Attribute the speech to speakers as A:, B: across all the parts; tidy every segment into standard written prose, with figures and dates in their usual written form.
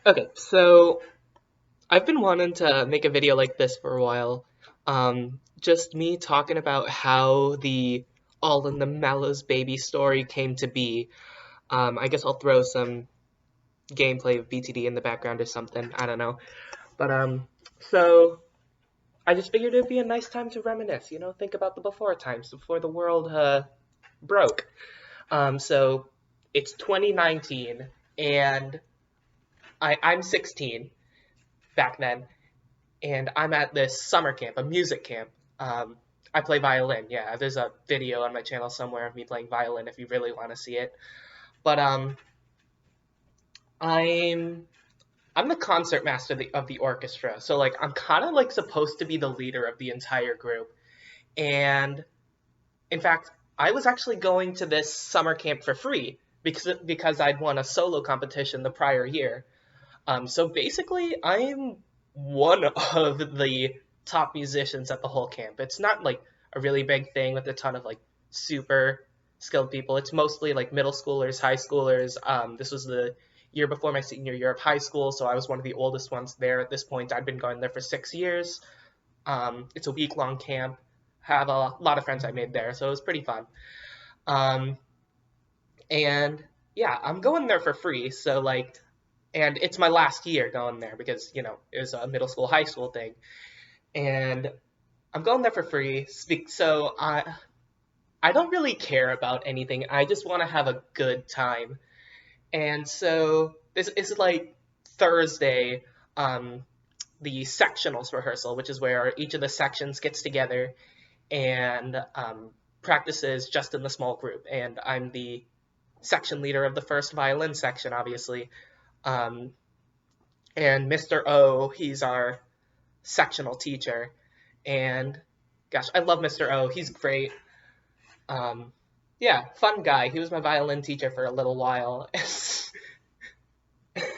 A: Okay, so I've been wanting to make a video like this for a while. Just me talking about how the All in the Mallows baby story came to be. I guess I'll throw some gameplay of BTD in the background or something. I don't know. So I just figured it'd be a nice time to reminisce. Think about the before times, before the world broke. So it's 2019, and I'm 16 back then, and I'm at this summer camp, a music camp. I play violin. Yeah, there's a video on my channel somewhere of me playing violin if you really want to see it. But I'm I'm the concert master of the orchestra, so like I'm kind of like supposed to be the leader of the entire group. And in fact, I was actually going to this summer camp for free because I'd won a solo competition the prior year. So basically, I'm one of the top musicians at the whole camp. It's not like a really big thing with a ton of like super skilled people. It's mostly like middle schoolers, high schoolers. This was the year before my senior year of high school, so I was one of the oldest ones there at this point. I'd been going there for 6 years. It's a week-long camp. Have a lot of friends I made there, so it was pretty fun. Um, and yeah, I'm going there for free, so like and it's my last year going there because it was a middle school high school thing, and I'm going there for free. So I don't really care about anything. I just want to have a good time. And so this is like Thursday, the sectionals rehearsal, which is where each of the sections gets together and practices just in the small group, and I'm the section leader of the first violin section, obviously. um, and Mr. O, he's our sectional teacher. And gosh, I love Mr. O. He's great. Um, yeah, fun guy. He was my violin teacher for a little while,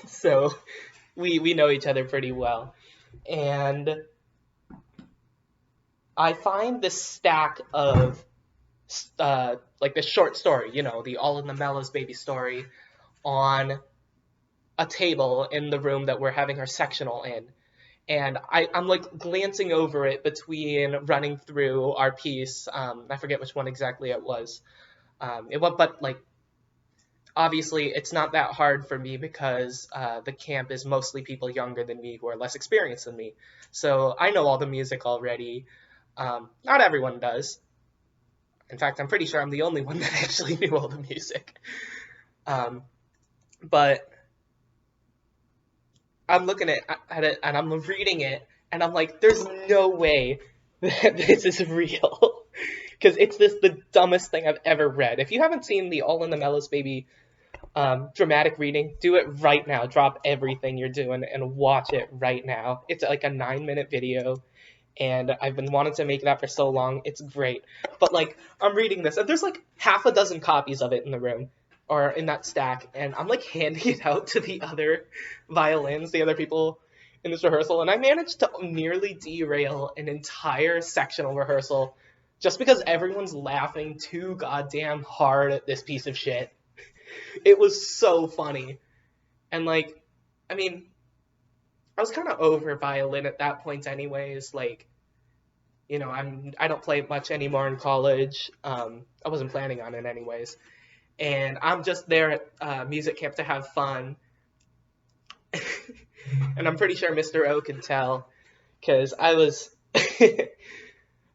A: so we know each other pretty well. And I find this stack of like this short story, the All in the Mellows baby story, on a table in the room that we're having our sectional in. And I'm like glancing over it between running through our piece. I forget which one exactly it was. But like obviously it's not that hard for me because the camp is mostly people younger than me who are less experienced than me. So I know all the music already. Not everyone does. In fact, I'm pretty sure I'm the only one that actually knew all the music. But I'm looking at it and I'm reading it and I'm like, there's no way that this is real. Because it's the dumbest thing I've ever read. If you haven't seen the All in the Mellows Baby dramatic reading, do it right now. Drop everything you're doing and watch it right now. It's like a 9-minute video, and I've been wanting to make that for so long. It's great. But like, I'm reading this and there's like half a dozen copies of it in the room or in that stack, and I'm like handing it out to the other violins, the other people in this rehearsal, and I managed to nearly derail an entire sectional rehearsal just because everyone's laughing too goddamn hard at this piece of shit. It was so funny. And like, I mean, I was kind of over violin at that point anyways. Like, I don't play it much anymore in college. I wasn't planning on it anyways. And I'm just there at music camp to have fun. And I'm pretty sure Mr. O can tell, because I was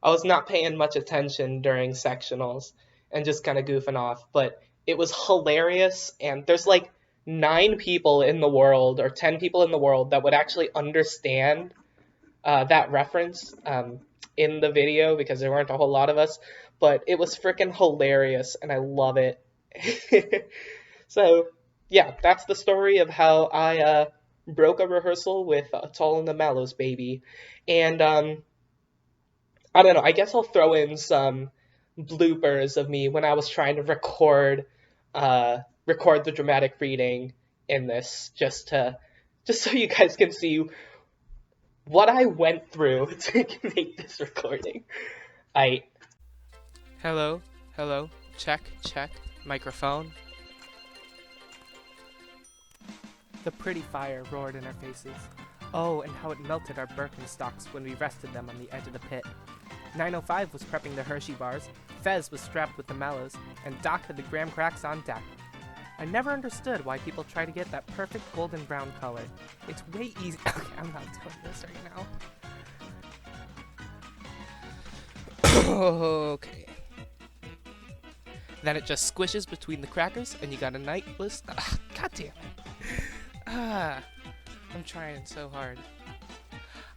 A: I was not paying much attention during sectionals and just kind of goofing off, but it was hilarious. And there's like 9 people in the world or 10 people in the world that would actually understand that reference in the video because there weren't a whole lot of us, but it was freaking hilarious and I love it. So yeah, that's the story of how I broke a rehearsal with Tall in the Mallows baby. And I don't know, I guess I'll throw in some bloopers of me when I was trying to record the dramatic reading in this, just so you guys can see what I went through to make this recording. I Hello, hello, check, microphone.
B: The pretty fire roared in our faces. Oh, and how it melted our Birkenstocks when we rested them on the edge of the pit. 905 was prepping the Hershey bars, Fez was strapped with the mallows, and Doc had the graham cracks on deck. I never understood why people try to get that perfect golden brown color. It's way easy. Okay, I'm not doing this right now. Okay. Then it just squishes between the crackers, and you got a nice. God damn it. I'm trying so hard.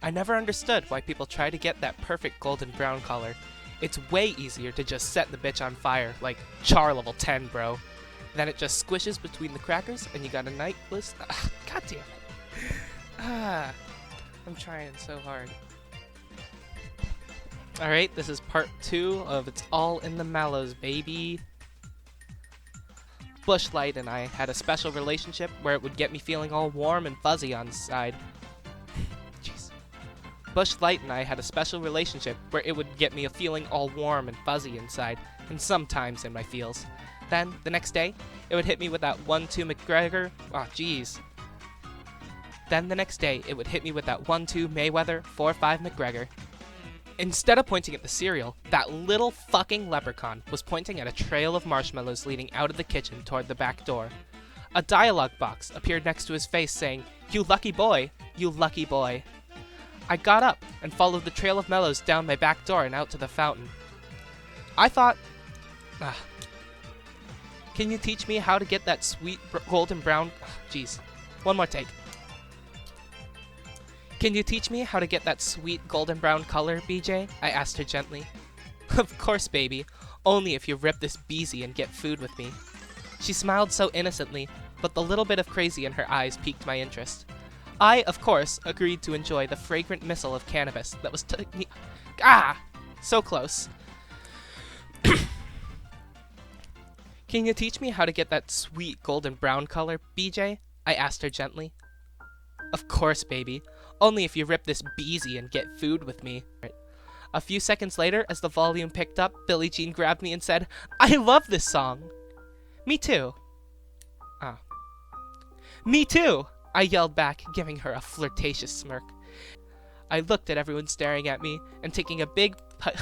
B: I never understood why people try to get that perfect golden brown color. It's way easier to just set the bitch on fire, like char level 10, bro. Then it just squishes between the crackers, and you got a nice. God damn it. I'm trying so hard. Alright, this is part 2 of It's All in the Mallows, baby. Bushlight and I had a special relationship where it would get me feeling all warm and fuzzy on the side. Jeez. Bushlight and I had a special relationship where it would get me a feeling all warm and fuzzy inside, and sometimes in my feels. Then, the next day, it would hit me with that 1-2 McGregor. Oh, jeez. Then the next day, it would hit me with that 1-2 Mayweather 4-5 McGregor. Instead of pointing at the cereal, that little fucking leprechaun was pointing at a trail of marshmallows leading out of the kitchen toward the back door. A dialogue box appeared next to his face saying, "You lucky boy, you lucky boy." I got up and followed the trail of mellows down my back door and out to the fountain. I thought, can you teach me how to get that sweet golden brown... Jeez. One more take. Can you teach me how to get that sweet golden brown color, BJ? I asked her gently. Of course, baby. Only if you rip this beezy and get food with me. She smiled so innocently, but the little bit of crazy in her eyes piqued my interest. I, of course, agreed to enjoy the fragrant missile of cannabis that was so close. Can you teach me how to get that sweet golden brown color, BJ? I asked her gently. Of course, baby. Only if you rip this beezy and get food with me. A few seconds later, as the volume picked up, Billie Jean grabbed me and said, I love this song. Me too. Me too, I yelled back, giving her a flirtatious smirk. I looked at everyone staring at me and taking a big bite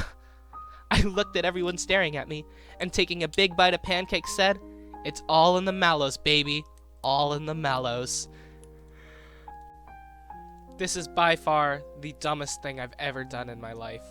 B: of pancake said, It's all in the mallows, baby. All in the mallows. This is by far the dumbest thing I've ever done in my life.